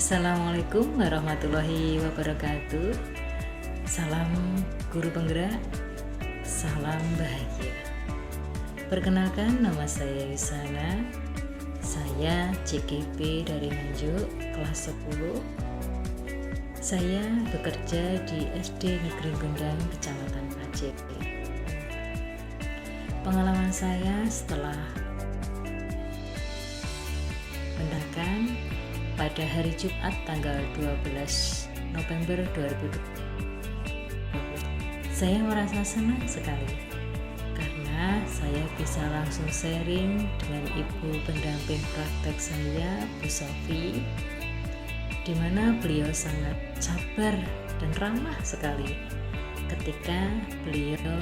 Assalamualaikum warahmatullahi wabarakatuh. Salam guru penggerak, salam bahagia. Perkenalkan, nama saya Yusana. Saya CKP dari Nganjuk, kelas 10. Saya bekerja di SD Negeri Gundang, Kecamatan Pacet. Pengalaman saya setelah pendakan pada hari Jumat tanggal 12 November 2020. Saya merasa senang sekali karena saya bisa langsung sharing dengan ibu pendamping praktek saya, Bu Sofi, di mana beliau sangat sabar dan ramah sekali ketika beliau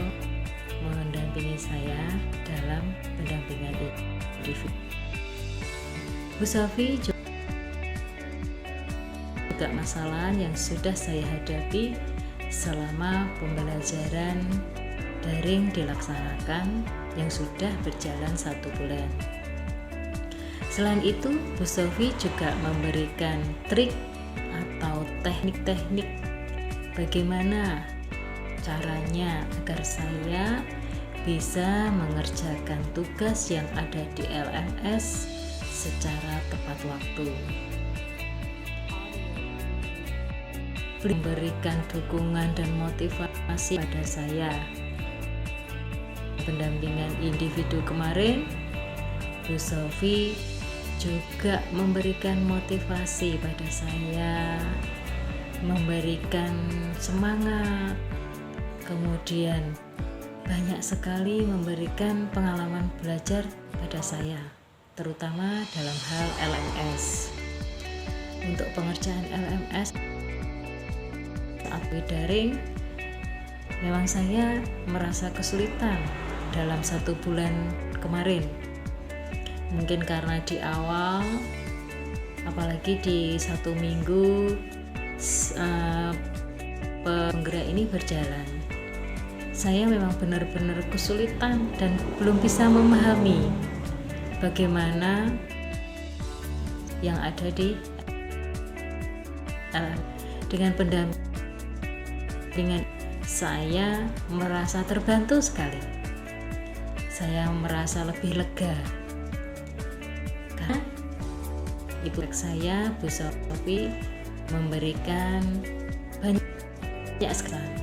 mendampingi saya dalam pendampingan individu. Bu Sofi juga masalah yang sudah saya hadapi selama pembelajaran daring dilaksanakan yang sudah berjalan 1 bulan. Selain itu, Bu Sofi juga memberikan trik atau teknik-teknik bagaimana caranya agar saya bisa mengerjakan tugas yang ada di LMS secara tepat waktu. Memberikan dukungan dan motivasi pada saya. Pendampingan individu kemarin, Bu Sofi juga memberikan motivasi pada saya, memberikan semangat, kemudian banyak sekali memberikan pengalaman belajar pada saya, terutama dalam hal LMS. Untuk pengerjaan LMS saat daring, memang saya merasa kesulitan dalam 1 bulan kemarin. Mungkin karena di awal, apalagi di 1 minggu penggerak ini berjalan, saya memang benar-benar kesulitan dan belum bisa memahami bagaimana yang ada di dengan pendampingan. Saya merasa terbantu sekali. Saya merasa lebih lega karena ibu saya, Bu Sofi, memberikan banyak sekali.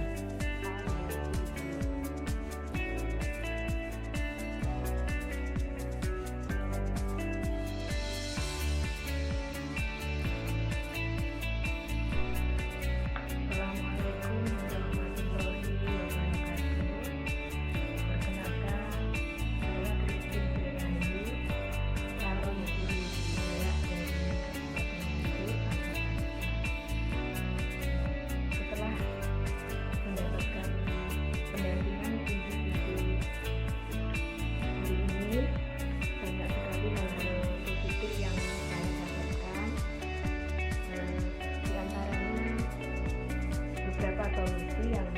Solusi yang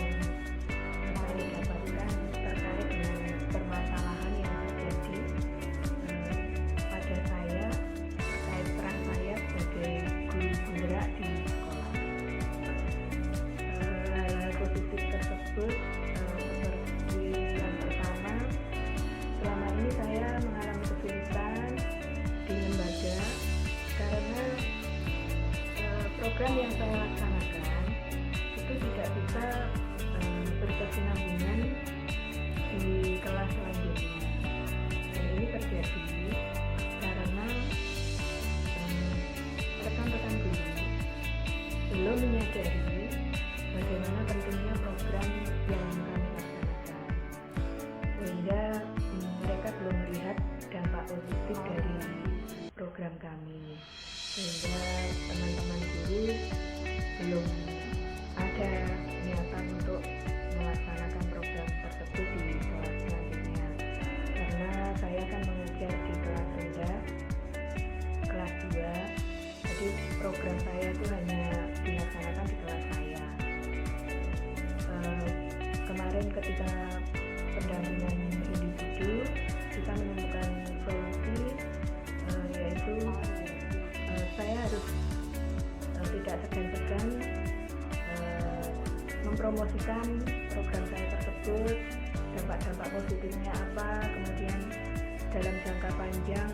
saya dapatkan terkait dengan permasalahan yang terjadi pada saya terkait peran saya sebagai guru penggerak di sekolah. Hal-hal positif tersebut seperti yang pertama, selama ini saya mengalami kesulitan di lembaga karena program yang saya laksanakan tidak bisa berkesinambungan di kelas selanjutnya, dan ini terjadi karena rekan-rekan guru belum menyadari bagaimana pentingnya program yang kami laksanakan, sehingga mereka belum melihat dampak positif dari program kami, sehingga teman-teman guru belum ada niatan untuk melaksanakan program tersebut di kelas selanjutnya, karena saya kan mengajar di kelas rendah, kelas 2, jadi program saya itu hanya dilaksanakan di kelas saya. Kemarin ketika pendampingan individu, kita menemukan solusi, yaitu saya harus tidak segan-segan mempromosikan program saya tersebut, dampak-dampak positifnya apa, kemudian dalam jangka panjang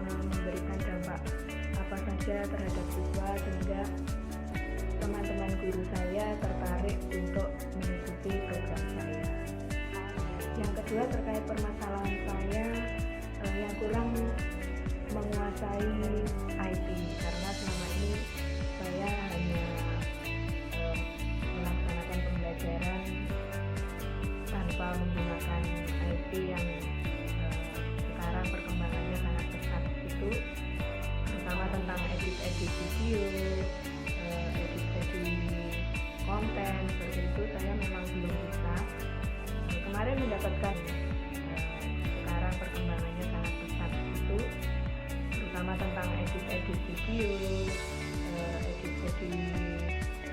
memberikan dampak apa saja terhadap siswa, sehingga teman-teman guru saya tertarik untuk mengikuti program saya. Yang kedua, terkait permasalahan saya yang kurang menguasai IT, karena selama ini saya hanya melaksanakan pembelajaran tanpa menggunakan IT yang sekarang perkembangannya sangat pesat, itu terutama tentang edit video, edit konten, seperti itu saya memang belum bisa. Kemarin mendapatkan sekarang perkembangannya sangat pesat itu, terutama tentang edit video, edit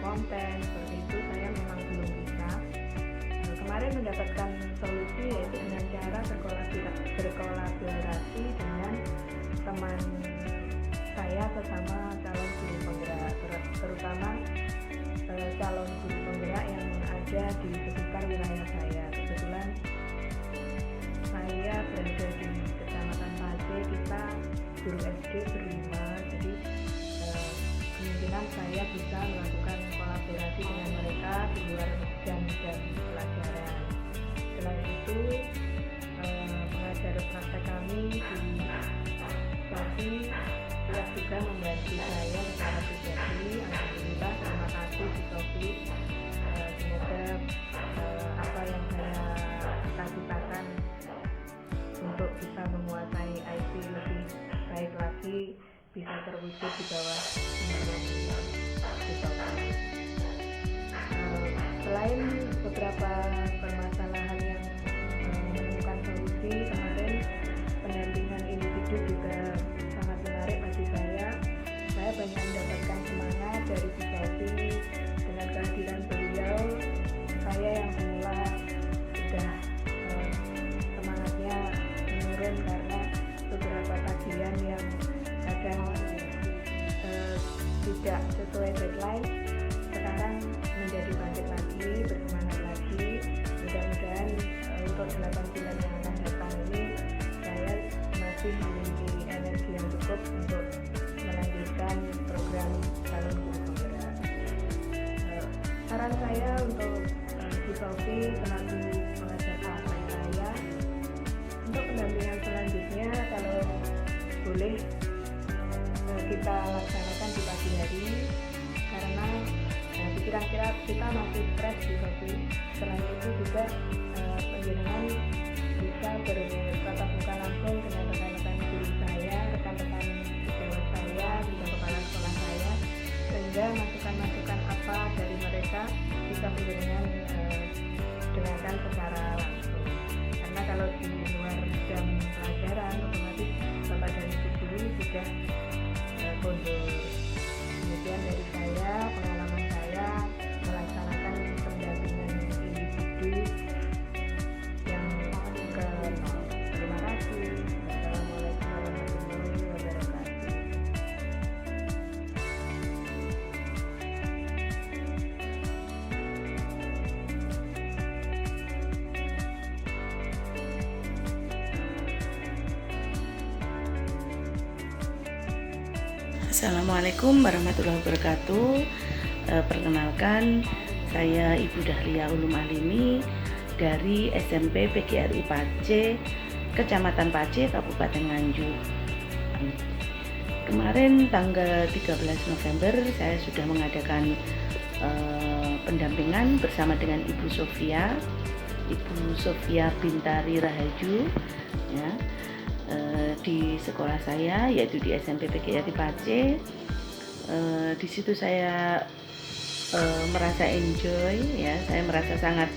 konten, seperti itu saya memang belum bisa. Kemarin mendapatkan solusi, yaitu dengan cara berkolaborasi dengan teman saya sesama calon guru penggerak, terutama calon guru penggerak yang ada di sekitar wilayah saya. Kebetulan saya berada di Kecamatan Pace, kita guru SD berlima, jadi kemungkinan saya bisa melakukan kolaborasi dengan mereka di luar jam-jam pelajaran. Selain itu, pengajar praktek kami di Sofi siap juga membantu saya secara pribadi. Alhamdulillah, terima kasih di Sofi. Semoga apa yang saya cita-citakan untuk bisa menguasai IT lebih baik lagi bisa terwujud di bawah bimbingan di Sofi. Selain beberapa permasalahan yang menemukan solusi, kemarin pendampingan individu juga sangat menarik bagi saya. Saya banyak mendapatkan semangat dari Bu Sofi. Dengan kehadiran beliau, saya yang semula sudah semangatnya menurun karena beberapa tagihan yang kadang tidak sesuai deadline, sekarang menjadi bangkit lagi, bersemangat lagi. Mudah-mudahan untuk 8 bulan yang akan datang ini saya masih memiliki energi yang cukup untuk melanjutkan program calon guru penggerak. Saran saya untuk Bu Sofi selalu mengajak praktek saya untuk pendampingan selanjutnya, kalau boleh kita laksanakan di pagi hari, karena pikiran kita masih stres di Sofi. Selain itu juga penjenengan bisa bertatap muka langsung dengan rekan-rekan guru saya, rekan-rekan sejawat saya, juga kepala sekolah saya, sehingga masukan-masukan apa dari mereka bisa penjenengan dengarkan secara langsung. Karena kalau di luar jam pelajaran, otomatis bapak dan ibu guru sudah kondur. Kemudian dari saya, pengalaman saya melaksanakan pendampingan individu yang ke nol. Terima kasih. Assalamualaikum warahmatullahi wabarakatuh. Assalamualaikum warahmatullahi wabarakatuh. Perkenalkan, saya Ibu Dahlia Ulum Alimi dari SMP PGRI Pace, Kecamatan Pace, Kabupaten Nganjuk. Kemarin tanggal 13 November saya sudah mengadakan pendampingan bersama dengan Ibu Sofia Bintari Rahaju, ya, di sekolah saya, yaitu di SMP PGRI Pace. Di situ saya merasa enjoy, ya, saya merasa sangat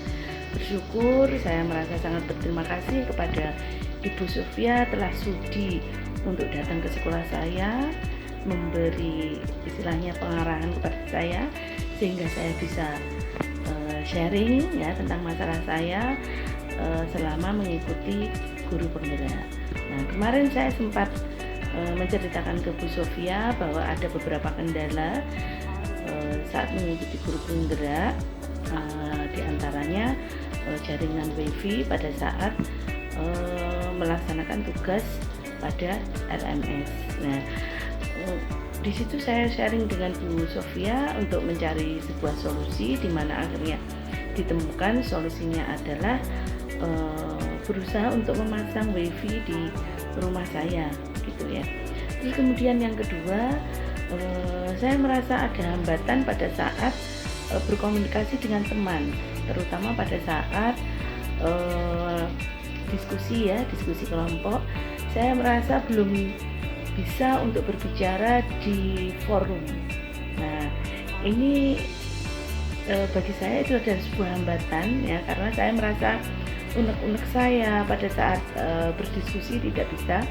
bersyukur, saya merasa sangat berterima kasih kepada Ibu Sofia telah sudi untuk datang ke sekolah saya, memberi istilahnya pengarahan kepada saya, sehingga saya bisa sharing, ya, tentang masalah saya selama mengikuti guru penggerak. Nah, kemarin saya sempat menceritakan ke Bu Sofia bahwa ada beberapa kendala saat mengikuti guru penggerak, diantaranya jaringan WiFi pada saat melaksanakan tugas pada LMS. Nah, di situ saya sharing dengan Bu Sofia untuk mencari sebuah solusi, di mana akhirnya ditemukan solusinya adalah berusaha untuk memasang WiFi di rumah saya, gitu ya. Terus kemudian yang kedua, saya merasa ada hambatan pada saat berkomunikasi dengan teman, terutama pada saat diskusi kelompok. Saya merasa belum bisa untuk berbicara di forum. Nah, ini bagi saya itu adalah sebuah hambatan ya, karena saya merasa unek-unek saya pada saat berdiskusi tidak bisa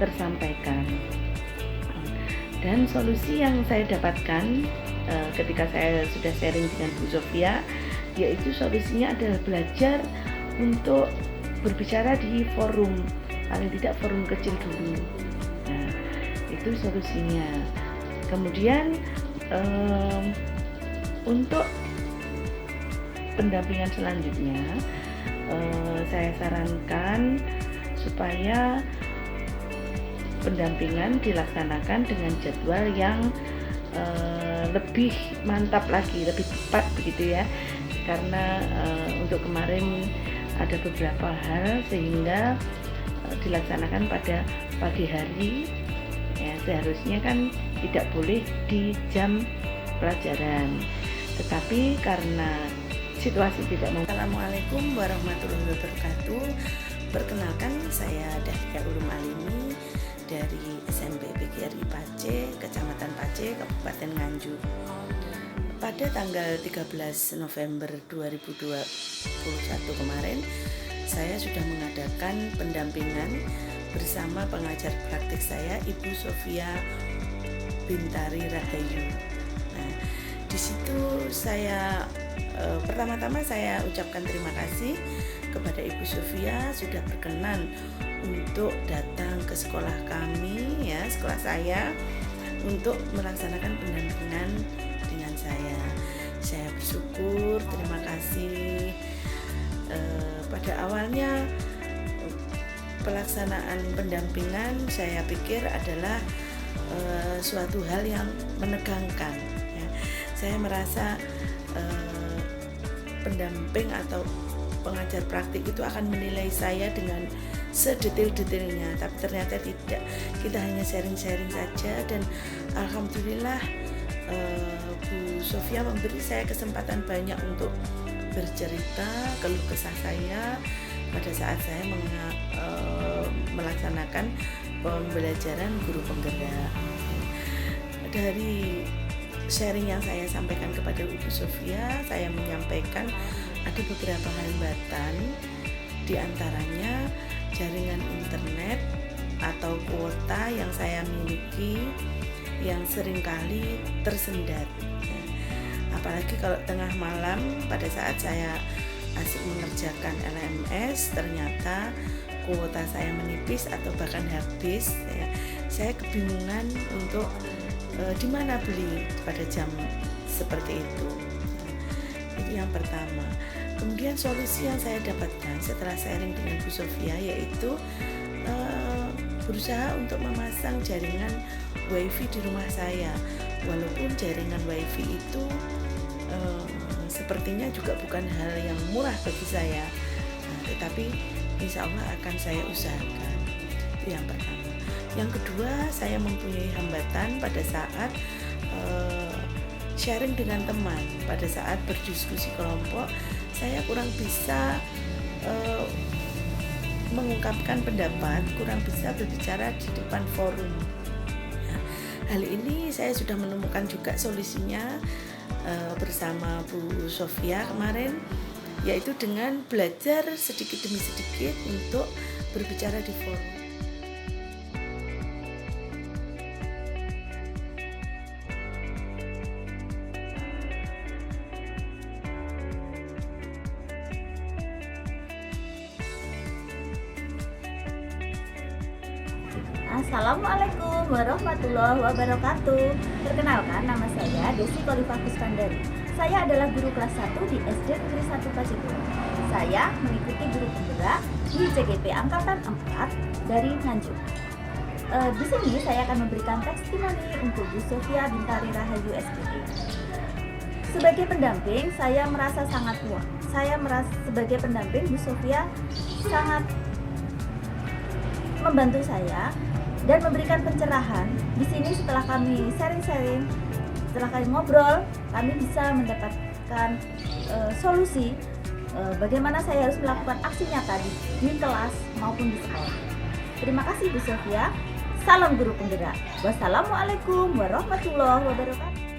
tersampaikan. Dan solusi yang saya dapatkan ketika saya sudah sharing dengan Bu Sofia, yaitu solusinya adalah belajar untuk berbicara di forum, paling tidak forum kecil dulu. Nah, itu solusinya. Kemudian untuk pendampingan selanjutnya, saya sarankan supaya pendampingan dilaksanakan dengan jadwal yang lebih mantap lagi, lebih tepat begitu ya, karena untuk kemarin ada beberapa hal sehingga dilaksanakan pada pagi hari ya, seharusnya kan tidak boleh di jam pelajaran, tetapi karena situasi tidak mau. Assalamualaikum warahmatullahi wabarakatuh. Perkenalkan, saya Dahlia Ulum Alimi dari SMP PGRI Pace, Kecamatan Pace, Kabupaten Nganjuk. Pada tanggal 13 November 2021 kemarin, saya sudah mengadakan pendampingan bersama pengajar praktik saya, Ibu Sofia Bintari Rahayu. Nah, di situ saya pertama-tama saya ucapkan terima kasih kepada Ibu Sofia sudah berkenan untuk datang ke sekolah kami ya, sekolah saya, untuk melaksanakan pendampingan dengan saya. Saya bersyukur, terima kasih. Pada awalnya pelaksanaan pendampingan saya pikir adalah suatu hal yang menegangkan ya. Saya merasa pendamping atau pengajar praktik itu akan menilai saya dengan sedetail-detailnya, tapi ternyata tidak. Kita hanya sharing-sharing saja, dan alhamdulillah Bu Sofia memberi saya kesempatan banyak untuk bercerita keluh kesah saya pada saat saya melaksanakan pembelajaran guru penggerak. Dari sharing yang saya sampaikan kepada Ibu Sofia, saya menyampaikan ada beberapa hambatan, diantaranya jaringan internet atau kuota yang saya miliki yang seringkali tersendat. Apalagi kalau tengah malam pada saat saya asik mengerjakan LMS, ternyata kuota saya menipis atau bahkan habis ya. Saya kebingungan untuk di mana beli pada jam seperti itu. Itu yang pertama. Kemudian solusi yang saya dapatkan setelah sharing dengan Bu Sofia, yaitu berusaha untuk memasang jaringan WiFi di rumah saya. Walaupun jaringan WiFi itu sepertinya juga bukan hal yang murah bagi saya, tetapi insya Allah akan saya usahakan. Itu yang pertama. Yang kedua, saya mempunyai hambatan pada saat sharing dengan teman. Pada saat berdiskusi kelompok, saya kurang bisa mengungkapkan pendapat, kurang bisa berbicara di depan forum. Hal ini saya sudah menemukan juga solusinya bersama Bu Sofia kemarin, yaitu dengan belajar sedikit demi sedikit untuk berbicara di forum. Assalamualaikum warahmatullahi wabarakatuh. Perkenalkan, nama saya Desi Kolifah Kuskandari. Saya adalah guru kelas 1 di SD Negeri 1 Pacekuro. Saya mengikuti guru penggerak di CGP Angkatan 4 dari Nganjuk. Di sini saya akan memberikan testimoni untuk Bu Sofia Bintari Rahayu SPD. Sebagai pendamping, saya merasa sangat puas. Sebagai pendamping, Bu Sofia sangat membantu saya dan memberikan pencerahan. Di sini setelah kami sharing-sharing, setelah kami ngobrol, kami bisa mendapatkan solusi bagaimana saya harus melakukan aksi nyata di kelas maupun di sekolah. Terima kasih Bu Sofia. Salam guru penggerak. Wassalamualaikum warahmatullahi wabarakatuh.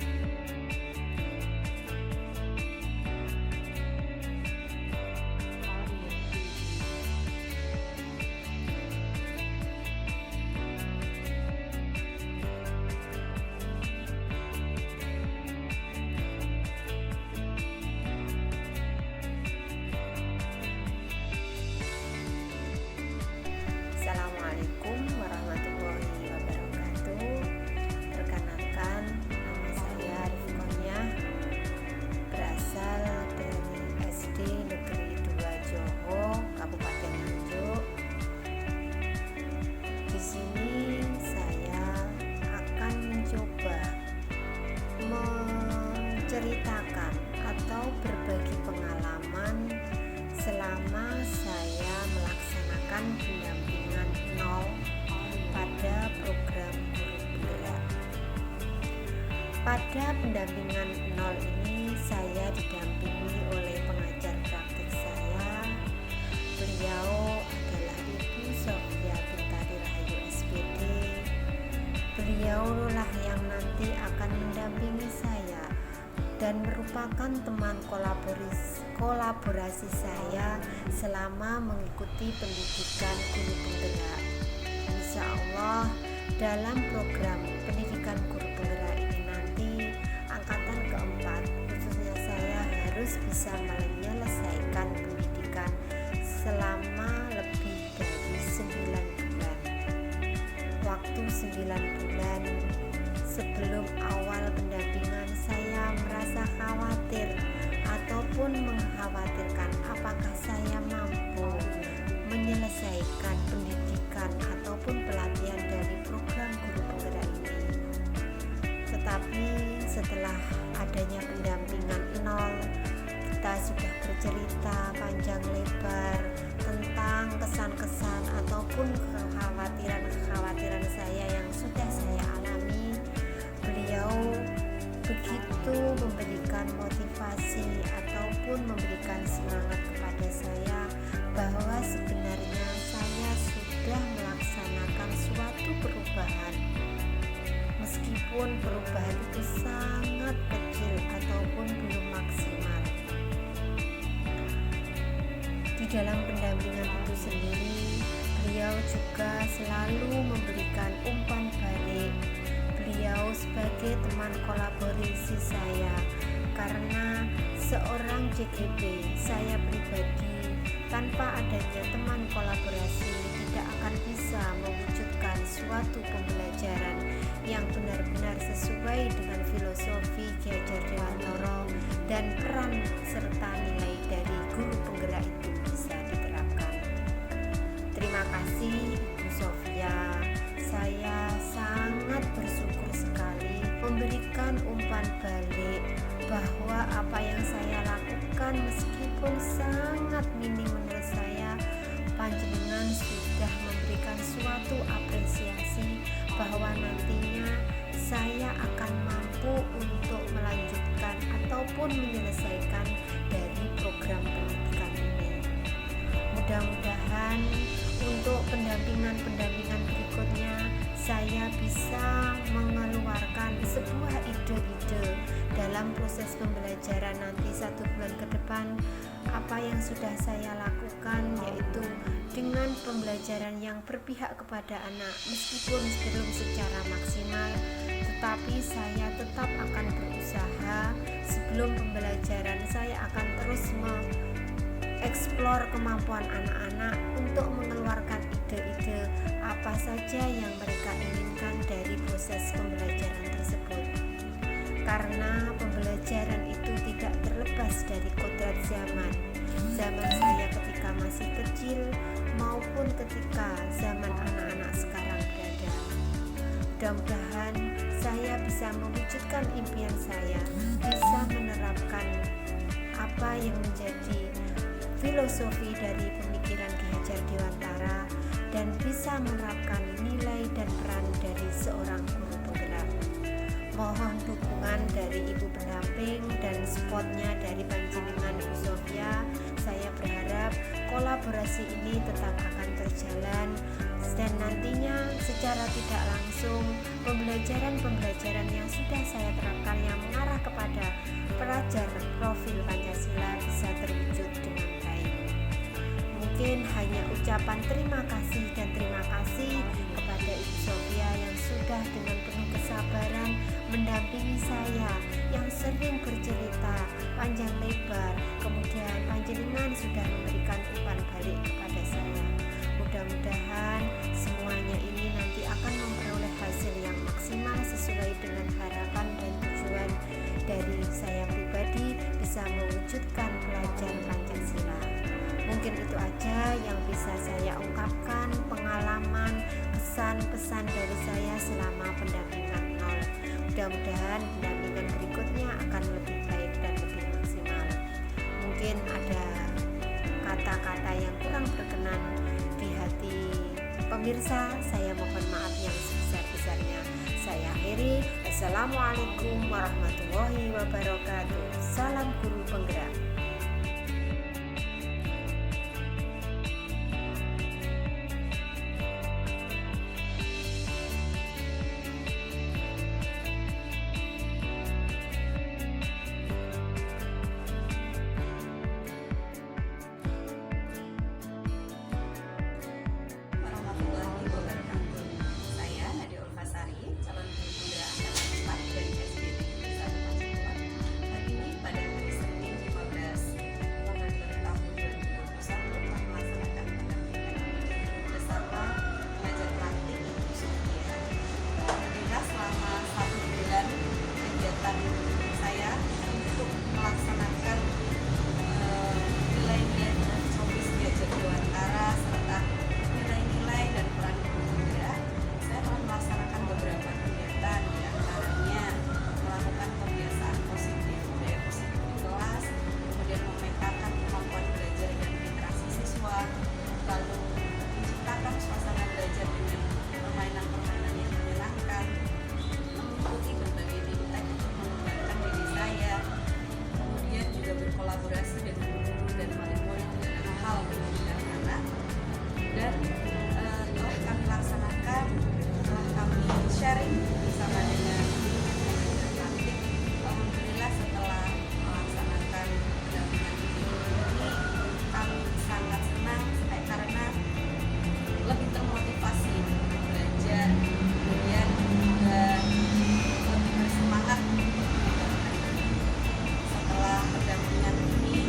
Assalamualaikum warahmatullahi wabarakatuh. Perkenalkan, nama saya Rifkonya, berasal dari SD Negeri 2 Joho, Kabupaten Nganjuk. Di sini saya akan mencoba menceritakan atau berbagi pengalaman selama saya melaksanakan pendampingan nol pada program guru penggerak. Pada pendampingan nol ini saya didampingi oleh pengajar praktik saya. Beliau adalah Ibu Sofia Bintari Rahayu SPD. Beliaulah yang nanti akan mendampingi saya dan merupakan teman kolaborasi saya selama mengikuti pendidikan guru penggerak. Insya Allah dalam program pendidikan guru penggerak ini nanti angkatan keempat, khususnya saya harus bisa menyelesaikan pendidikan selama lebih dari 9 bulan. Waktu 9 bulan sebelum awal pendampingan saya merasa khawatir ataupun mengkhawatirkan apakah saya mampu menyelesaikan pendidikan ataupun pelatihan dari program guru penggerak ini. Tetapi setelah adanya pendampingan nol, kita sudah bercerita panjang lebar tentang kesan-kesan ataupun kekhawatiran saya yang sudah saya alami. Beliau begitu memberikan motivasi ataupun memberikan semangat kepada saya bahwa sebenarnya saya sudah melaksanakan suatu perubahan, meskipun perubahan itu sangat kecil ataupun belum maksimal. Di dalam pendampingan itu sendiri, beliau juga selalu memberikan umpan balik. Beliau sebagai teman kolaborasi saya, karena seorang JGP saya pribadi tanpa adanya teman kolaborasi tidak akan bisa mewujudkan suatu pembelajaran yang benar-benar sesuai dengan filosofi Ki Hajar Dewantara dan peran serta nilai dari guru penggerak itu bisa diterapkan. Terima kasih Ibu Sofia. Saya sangat bersyukur sekali memberikan umpan balik bahwa apa yang saya lakukan meskipun sangat minim menurut saya, panjenengan sudah memberikan suatu apresiasi bahwa nantinya saya akan mampu untuk melanjutkan ataupun menyelesaikan dari program pendidikan ini. Mudah-mudahan untuk pendampingan berikutnya saya bisa mengeluarkan sebuah ide-ide dalam proses pembelajaran nanti 1 bulan ke depan. Apa yang sudah saya lakukan yaitu dengan pembelajaran yang berpihak kepada anak, meskipun belum secara maksimal, tetapi saya tetap akan berusaha. Sebelum pembelajaran saya akan terus mengeksplor kemampuan anak-anak untuk mengeluarkan ide-ide apa saja yang mereka inginkan dari proses pembelajaran tersebut. Karena pembelajaran itu tidak terlepas dari kodrat zaman saya ketika masih kecil maupun ketika zaman anak-anak sekarang berada. Mudah-mudahan saya bisa mewujudkan impian saya, bisa menerapkan apa yang menjadi filosofi dari pemikiran Ki Hajar Dewantara dan bisa menerapkan nilai dan peran dari seorang guru penggerak. Mohon dukungan dari Ibu pendamping dan spotnya dari Panjenengan Ibu Sofia. Saya berharap kolaborasi ini tetap akan terjalan dan nantinya secara tidak langsung pembelajaran yang sudah saya terapkan yang mengarah kepada pelajar profil Pancasila bisa terwujud dengan baik. Mungkin hanya ucapan terima kasih kepada Ibu Sofia yang sudah dengan penuh kesabaran mendampingi saya, yang sering bercerita panjang lebar, kemudian panjenengan sudah memberikan umpan balik kepada saya. Mudah-mudahan semuanya ini nanti akan memperoleh hasil yang maksimal sesuai dengan harapan dan tujuan dari saya pribadi bisa mewujudkan pelajar Pancasila. Mungkin itu aja yang bisa saya ungkapkan, pengalaman, pesan-pesan dari saya selama pendampingan nol. Mudah-mudahan pendampingan berikutnya akan lebih baik dan lebih maksimal. Mungkin ada kata-kata yang kurang berkenan di hati pemirsa, saya mohon maaf yang sebesar-besarnya. Saya akhiri. Assalamualaikum warahmatullahi wabarakatuh. Salam guru penggerak. Warahmatullahi wabarakatuh. Saya Nadia Ulfasari, calon guru penggerak angkatan 4 dari SD Negeri 1 Pacific. Hari ini pada hari Senin 15 November tahun 2021 telah melaksanakan pendampingan bersama pengajar praktik Ibu Sofia. Alhamdulillah selama 1 bulan kegiatan saya untuk melaksanakan nilai-nilai filosofis Ki Hajar Dewantara serta nilai-nilai dan peran guru penggerak, saya telah melaksanakan beberapa kegiatan, di antaranya melakukan kebiasaan positif, budaya positif di kelas, kemudian memetakan kemampuan belajar dan literasi siswa, lalu menciptakan suasana belajar dengan permainan-permainan yang menyenangkan, mengikuti berbagai bintang untuk mengembangkan diri saya, kemudian juga berkolaborasi dengan guru dan wali-wali dalam hal pendidikan anak, dan telah kami laksanakan, telah kami sharing bersama dengan pengajar praktik. Alhamdulillah setelah melaksanakan pendampingan ini kami sangat senang karena lebih termotivasi untuk belajar, kemudian juga lebih bersemangat. Setelah pendampingan ini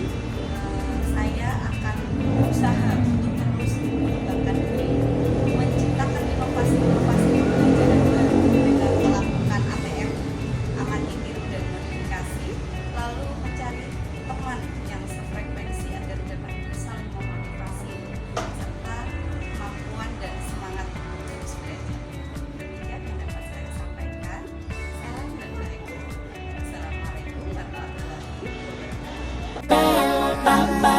saya akan berusaha untuk terus mengembangkan diri, menciptakan inovasi-inovasi pembelajaran baru dengan melakukan ATM, amati tiru dan modifikasi, lalu mencari teman yang sefrekuensi agar dapat saling memotivasi serta kemampuan dan semangat untuk terus belajar. Demikian yang dapat saya sampaikan. Salam dan baik. Assalamualaikum warahmatullahi wabarakatuh.